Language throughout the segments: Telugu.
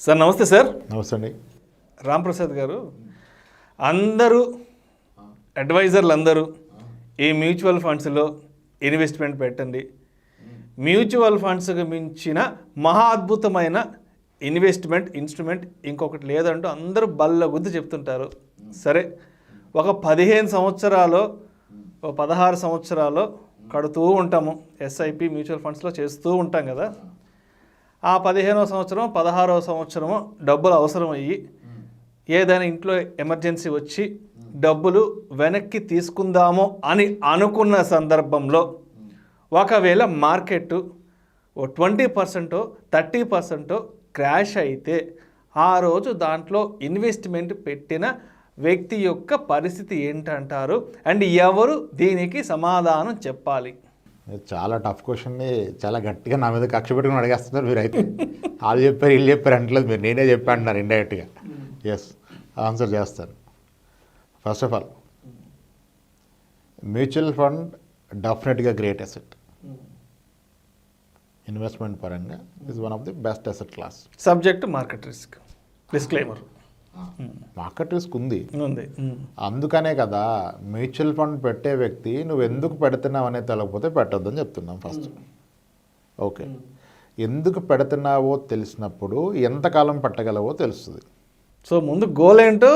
సార్ నమస్తే సార్. నమస్తే అండి. రామ్ ప్రసాద్ గారు, అందరూ అడ్వైజర్లు అందరూ ఈ మ్యూచువల్ ఫండ్స్లో ఇన్వెస్ట్మెంట్ పెట్టండి, మ్యూచువల్ ఫండ్స్కి మించిన మహా అద్భుతమైన ఇన్స్ట్రుమెంట్ ఇంకొకటి లేదంటూ అందరూ బల్ల గుద్ది చెప్తుంటారు. సరే, ఒక 15 సంవత్సరాలు 16 సంవత్సరాలు కడుతూ ఉంటాము, ఎస్ఐపి మ్యూచువల్ ఫండ్స్లో చేస్తూ ఉంటాం కదా. ఆ 15వ సంవత్సరం 16వ సంవత్సరము డబ్బులు అవసరం అయ్యి ఏదైనా ఇంట్లో ఎమర్జెన్సీ వచ్చి డబ్బులు వెనక్కి తీసుకుందాము అని అనుకున్న సందర్భంలో ఒకవేళ మార్కెట్ 20% 30% క్రాష్ అయితే ఆ రోజు దాంట్లో ఇన్వెస్ట్మెంట్ పెట్టిన వ్యక్తి యొక్క పరిస్థితి ఏంటంటారు? అండ్ ఎవరు దీనికి సమాధానం చెప్పాలి? చాలా టఫ్ క్వశ్చన్ని చాలా గట్టిగా నా మీద కక్ష పెట్టుకుని అడిగేస్తున్నారు మీరు. అయితే వాళ్ళు చెప్పారు వీళ్ళు చెప్పారు అంటలేదు, మీరు నేనే చెప్పాను అంటున్నారు ఇండైరెక్ట్గా. ఎస్, ఆన్సర్ చేస్తాను. First of all, mutual fund డెఫినెట్గా గ్రేట్ అసెట్. ఇన్వెస్ట్మెంట్ పరంగా is one of the best asset class. Subject market risk, disclaimer. Market risk ఉంది, అందుకనే కదా మ్యూచువల్ ఫండ్ పెట్టే వ్యక్తి నువ్వు ఎందుకు పెడుతున్నావు అనేది తెలియకపోతే పెట్టొద్దని చెప్తున్నాం ఫస్ట్. ఓకే, ఎందుకు పెడుతున్నావో తెలిసినప్పుడు ఎంతకాలం పెట్టగలవో తెలుస్తుంది. సో ముందు గోల్ ఏంటో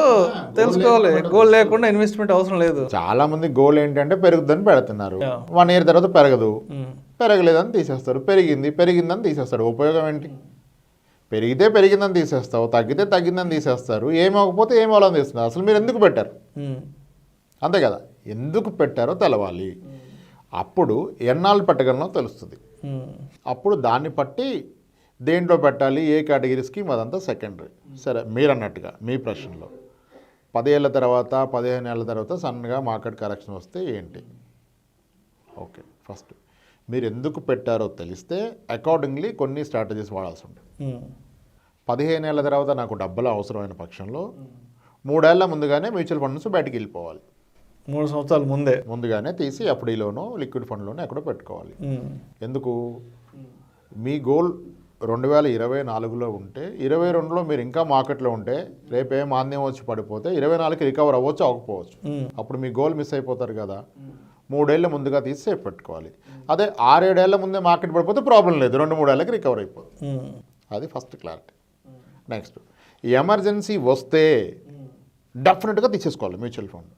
తెలుసుకోవాలి. గోల్ లేకుండా ఇన్వెస్ట్మెంట్ అవసరం లేదు. చాలా మంది గోల్ ఏంటంటే పెరుగుద్దని పెడుతున్నారు, 1 year తర్వాత పెరగదు, పెరగలేదని తీసేస్తారు, పెరిగిందని తీసేస్తాడు. ఉపయోగం ఏంటి? పెరిగితే పెరిగిందని తీసేస్తావు, తగ్గితే తగ్గిందని తీసేస్తారు, ఏమవకపోతే ఏమవ్వాలని తీస్తున్నారు. అసలు మీరు ఎందుకు పెట్టారు? అంతే కదా, ఎందుకు పెట్టారో తెలవాలి. అప్పుడు ఎన్నాళ్ళు పెట్టగలనో తెలుస్తుంది. అప్పుడు దాన్ని బట్టి దేంట్లో పెట్టాలి, ఏ కేటగిరీ స్కీమ్, అదంతా సెకండరీ. సరే, మీరు అన్నట్టుగా మీ ప్రశ్నలో 10 ఏళ్ళ తర్వాత 15 ఏళ్ళ తర్వాత సన్నగా మార్కెట్ కరెక్షన్ వస్తే ఏంటి? ఓకే, ఫస్ట్ మీరు ఎందుకు పెట్టారో తెలిస్తే అకార్డింగ్లీ కొన్ని స్ట్రాటజీస్ వాడాల్సి ఉంటుంది. 15 ఏళ్ళ తర్వాత నాకు డబ్బులు అవసరమైన పక్షంలో 3 ఏళ్ల ముందుగానే మ్యూచువల్ ఫండ్ నుంచి బయటికి వెళ్ళిపోవాలి. 3 సంవత్సరాల ముందుగానే తీసి ఎఫ్డీలోనో లిక్విడ్ ఫండ్లోనో ఎక్కడో పెట్టుకోవాలి. ఎందుకు? మీ గోల్ 2024లో ఉంటే 22లో మీరు ఇంకా మార్కెట్లో ఉంటే రేపే మాంద్యం వచ్చి పడిపోతే 24కి రికవర్ అవ్వచ్చు, అవ్వకపోవచ్చు. అప్పుడు మీ గోల్ మిస్ అయిపోతారు కదా. 3 ఏళ్ళ ముందుగా తీసి సేఫ్ పెట్టుకోవాలి. అదే 6-7 ఏళ్ల ముందే మార్కెట్ పడిపోతే ప్రాబ్లం లేదు, 2-3 ఏళ్ళకి రికవర్ అయిపోతుంది. అది ఫస్ట్ క్లారిటీ. నెక్స్ట్, ఎమర్జెన్సీ వస్తే డెఫినెట్గా తీసేసుకోవాలి మ్యూచువల్ ఫండ్.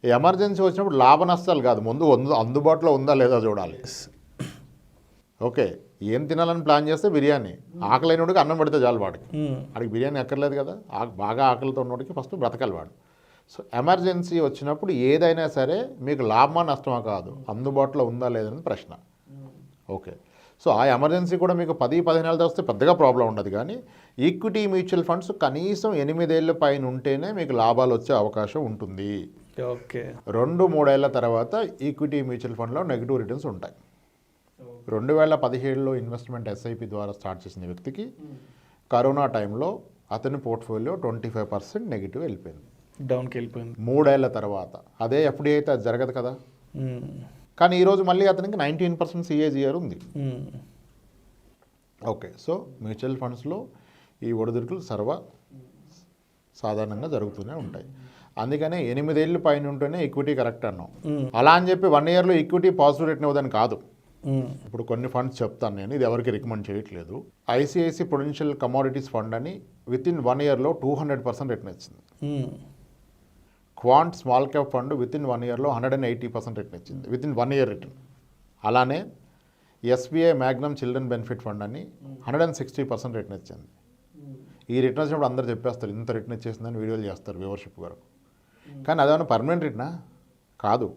ఎమర్జెన్సీ వచ్చినప్పుడు లాభ నష్టాలు కాదు, ముందు అందుబాటులో ఉందా లేదా చూడాలి. ఓకే, ఏం తినాలని ప్లాన్ చేస్తే బిర్యానీ, ఆకలైనోడికి అన్నం పెడితే చాలు, వాడికి బిర్యానీ ఎక్కర్లేదు కదా. బాగా ఆకలితో ఉన్నోడికి ఫస్ట్ బ్రతకాలి వాడు. సో ఎమర్జెన్సీ వచ్చినప్పుడు ఏదైనా సరే మీకు లాభమా నష్టమా కాదు, అందుబాటులో ఉందా లేదని ప్రశ్న. ఓకే, సో ఆ ఎమర్జెన్సీ కూడా మీకు 10-15 ఏళ్ళతో వస్తే పెద్దగా ప్రాబ్లం ఉండదు. కానీ ఈక్విటీ మ్యూచువల్ ఫండ్స్ కనీసం 8 ఏళ్ళ పైన ఉంటేనే మీకు లాభాలు వచ్చే అవకాశం ఉంటుంది. ఓకే, 2-3 ఏళ్ళ తర్వాత ఈక్విటీ మ్యూచువల్ ఫండ్లో నెగిటివ్ రిటర్న్స్ ఉంటాయి. 2017లో ఇన్వెస్ట్మెంట్ ఎస్ఐపి ద్వారా స్టార్ట్ చేసిన వ్యక్తికి కరోనా టైంలో అతని పోర్ట్ఫోలియో 25% నెగిటివ్ వెళ్ళిపోయింది, డౌన్కి వెళ్ళిపోయింది. 3 ఏళ్ల తర్వాత అదే ఎఫ్డీ అయితే అది జరగదు కదా. కానీ ఈరోజు మళ్ళీ అతనికి 19% CAGR ఉంది. ఓకే, సో మ్యూచువల్ ఫండ్స్లో ఈ ఒడిదుడుకులు సాధారణంగా జరుగుతూనే ఉంటాయి. అందుకనే 8 ఏళ్ళు పైన ఉంటేనే ఈక్విటీ కరెక్ట్ అన్నాం. అలా అని చెప్పి 1 yearలో ఈక్విటీ పాజిటివ్ రిటర్న్ ఇవ్వదని కాదు. ఇప్పుడు కొన్ని ఫండ్స్ చెప్తాను నేను, ఇది ఎవరికి రికమెండ్ చేయట్లేదు. ICICI పొటెన్షియల్ కమోడిటీస్ ఫండ్ అని వితిన్ 1 yearలో 200% రిటర్న్ ఇచ్చింది. Quant small cap fund within 1 yearలో 180% return ఇచ్చింది, వితిన్ 1 year రిటర్న్. అలానే SBI Magnum children benefit fund అని 160% రిటర్న్ ఇచ్చింది. ఈ రిటర్న్ వచ్చినప్పుడు అందరూ చెప్పేస్తారు ఇంత రిటర్న్ ఇచ్చేసిందని వీడియోలు చేస్తారు వ్యూవర్షిప్ వరకు. కానీ అదేమన్నా పర్మనెంట్ రిటర్నా? కాదు.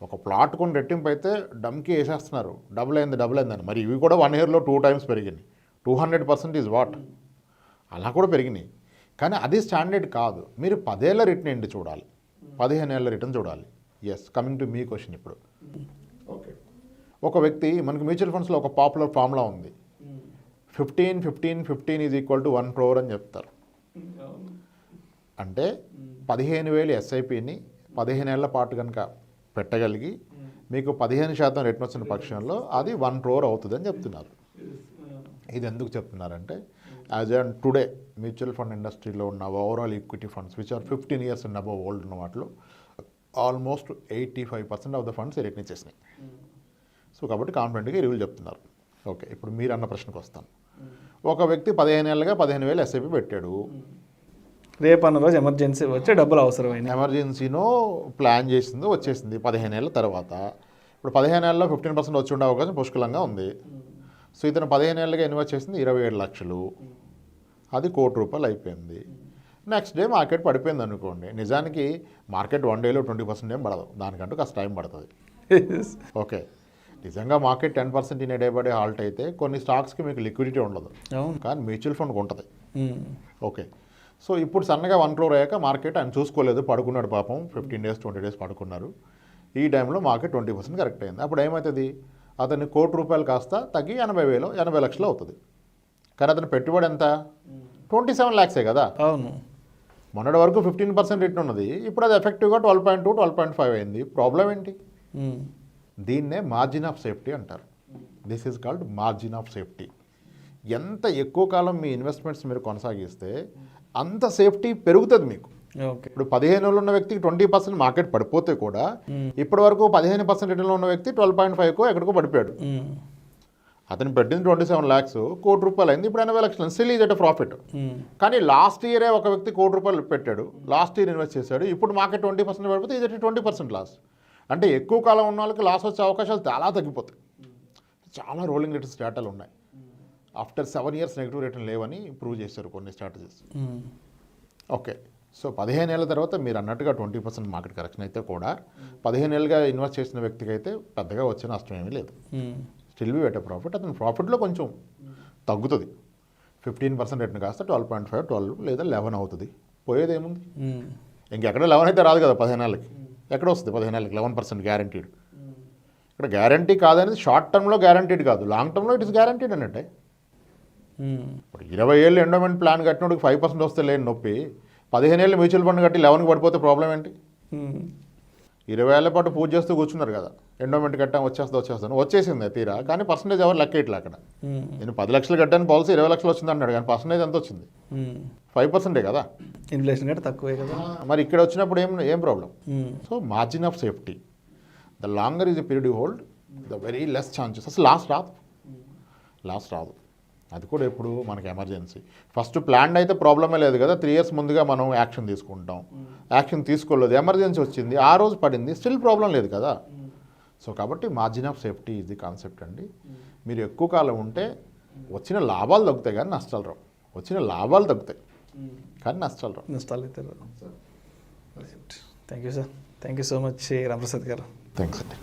ఒక ప్లాట్ కొని రెట్టింపు అయితే డమ్కి వేసేస్తున్నారు, డబుల్ అయిందని. మరి ఇవి కూడా 1 yearలో 2 times పెరిగినాయి. 200% ఈజ్ వాట్, అలా కూడా పెరిగినాయి. కానీ అది స్టాండర్డ్ కాదు. మీరు 10 ఏళ్ళ రిటర్న్ ఏంటి చూడాలి, 15 ఏళ్ళ రిటర్న్ చూడాలి. ఎస్, కమింగ్ టు మీ క్వశ్చన్. ఇప్పుడు ఓకే, ఒక వ్యక్తి, మనకి మ్యూచువల్ ఫండ్స్లో ఒక పాపులర్ ఫార్ములా ఉంది, 15 ఈజ్ ఈక్వల్ టు 1 crore అని చెప్తారు. అంటే 15,000 ఎస్ఐపిని 15 ఏళ్ల పాటు కనుక పెట్టగలిగి మీకు 15% రిటర్న్ వచ్చిన పక్షంలో అది 1 crore అవుతుందని చెప్తున్నారు. ఇది ఎందుకు చెప్తున్నారంటే as and today mutual fund ఇండస్ట్రీలో ఉన్న overall equity funds which are 15 years and above old ఉన్న వాటిలో almost 85% of the funds return. So కాబట్టి కాన్ఫిడెంట్గా ఈ రివ్యూలు చెప్తున్నారు. ఓకే, ఇప్పుడు మీరు అన్న ప్రశ్నకు వస్తాను. ఒక వ్యక్తి 15 ఏళ్ళుగా 15,000 ఎస్ఐపి పెట్టాడు. రేపు అన్న రోజు ఎమర్జెన్సీ వచ్చి డబ్బులు అవసరమైంది, ఎమర్జెన్సీనో ప్లాన్ చేసిందో వచ్చేసింది 15 ఏళ్ళ తర్వాత. ఇప్పుడు 15 ఏళ్ళలో 15% వచ్చి ఉండే అవకాశం పుష్కలంగా ఉంది. సో ఇతను 15 ఏళ్ళుగా ఇన్వెస్ట్ చేసింది 27 లక్షలు, అది ₹1,00,00,000 అయిపోయింది. నెక్స్ట్ డే మార్కెట్ పడిపోయింది అనుకోండి. నిజానికి మార్కెట్ 1 dayలో 20% ఏం పడదు, దానికంటూ కాస్త టైం పడుతుంది. ఓకే, నిజంగా market 10% in a day by day halt అయితే కొన్ని స్టాక్స్కి మీకు లిక్విడిటీ ఉండదు, కానీ మ్యూచువల్ ఫండ్కి ఉంటుంది. ఓకే, సో ఇప్పుడు సన్నగా 1 crore అయ్యాక మార్కెట్ ఆయన చూసుకోలేదు, పడుకున్నాడు పాపం. 15 days 20 days పడుకున్నారు. ఈ టైంలో మార్కెట్ 20% కరెక్ట్ అయింది. అప్పుడు ఏమవుతుంది, అతన్ని ₹1,00,00,000 కాస్త తగ్గి 80 లక్షలు అవుతుంది. కానీ అతని పెట్టుబడి ఎంత, 27 lakhs కదా. అవును, మొన్నటి వరకు 15% రిటర్న్ ఉన్నది, ఇప్పుడు అది ఎఫెక్టివ్గా 12.2 12.5 అయింది. ప్రాబ్లం ఏంటి? దీన్నే మార్జిన్ ఆఫ్ సేఫ్టీ అంటారు. This is called margin of safety. ఎంత ఎక్కువ కాలం మీ ఇన్వెస్ట్మెంట్స్ మీరు కొనసాగిస్తే అంత సేఫ్టీ పెరుగుతుంది మీకు. ఇప్పుడు 15 ఏళ్ళు ఉన్న వ్యక్తికి 20% మార్కెట్ పడిపోతే కూడా ఇప్పటి వరకు 15% రిటర్న్లో ఉన్న వ్యక్తి 12.5కో ఎక్కడికో పడిపోయాడు. అతను పెట్టింది 27 lakhs, ₹1,00,00,000 అయింది, ఇప్పుడు 80 లక్షలు. Still is at profit. కానీ లాస్ట్ ఇయరే ఒక వ్యక్తి ₹1,00,00,000 పెట్టాడు, లాస్ట్ ఇయర్ ఇన్వెస్ట్ చేశాడు, ఇప్పుడు మార్కెట్ 20% పడిపోతే ఈజ్ ఎట్ 20% లాస్. అంటే ఎక్కువ కాలం ఉన్న వాళ్ళకి లాస్ వచ్చే అవకాశాలు చాలా తగ్గిపోతాయి. చాలా రోలింగ్ రిటర్న్స్ డేటాలు ఉన్నాయి. ఆఫ్టర్ 7 years నెగిటివ్ రిటర్న్ లేవని ప్రూవ్ చేశారు కొన్ని స్ట్రాటజీస్. ఓకే, సో 15 ఏళ్ళ తర్వాత మీరు అన్నట్టుగా 20% మార్కెట్ కరెక్షన్ అయితే కూడా 15 ఏళ్ళుగా ఇన్వెస్ట్ చేసిన వ్యక్తికి అయితే పెద్దగా వచ్చే నష్టం ఏమీ లేదు. Still be at profit. అతని ప్రాఫిట్లో కొంచెం తగ్గుతుంది. 15% రిటర్న్ కాస్త 12.5 12 లేదా 11 అవుతుంది. పోయేది ఏముంది, ఇంకెక్కడ 11 అయితే రాదు కదా 15 ఏళ్ళకి. ఎక్కడ వస్తుంది 15 ఏళ్ళకి 11% గ్యారంటీడ్? ఇక్కడ గ్యారంటీ కాదనేది షార్ట్ టర్మ్లో గ్యారంటీడ్ కాదు, లాంగ్ టర్మ్లో ఇట్ ఇస్ గ్యారంటీడ్ అన్నట్టే. ఇప్పుడు 20 ఏళ్ళు ఎండోమెంట్ ప్లాన్ కట్టినోడికి 5% వస్తే లేని నొప్పి, 15 ఏళ్ళు మ్యూచువల్ ఫండ్ కట్టి 11కి పడిపోతే ప్రాబ్లం ఏంటి? 20 ఏళ్ల పాటు పూజ చేస్తూ కూర్చున్నారు కదా, ఎండోమెంట్ కట్టాం వచ్చేస్తాను, వచ్చేసింది తీరా. కానీ పర్సంటేజ్ ఎవరు లెక్క ఇట్లా అక్కడ. నేను 10 లక్షలు కట్టాను, పాలసీ 20 లక్షలు వచ్చింది అన్నాడు, కానీ పర్సంటేజ్ ఎంత వచ్చింది? 5% కదా. ఇన్ఫ్లేషన్ కంటే తక్కువే కదా. మరి ఇక్కడ వచ్చినప్పుడు ఏం problem? So margin of safety, the longer is a period you hold, the very less chances. అసలు లాస్ట్ రాదు. అది కూడా ఎప్పుడు మనకి ఎమర్జెన్సీ. ఫస్ట్ ప్లాన్ అయితే ప్రాబ్లమే లేదు కదా, 3 years ముందుగా మనం యాక్షన్ తీసుకుంటాం. యాక్షన్ తీసుకోలేదు, ఎమర్జెన్సీ వచ్చింది, ఆ రోజు పడింది, స్టిల్ ప్రాబ్లం లేదు కదా. సో కాబట్టి మార్జిన్ ఆఫ్ సేఫ్టీ ఇది కాన్సెప్ట్ అండి. మీరు ఎక్కువ కాలం ఉంటే వచ్చిన లాభాలు తగ్గుతాయి కానీ నష్టాలు రావు. వచ్చిన లాభాలు తగ్గుతాయి కానీ నష్టాలు అయితే రావు. Thank you sir, thank you so much Ramaprasad garu. Thanks అండి.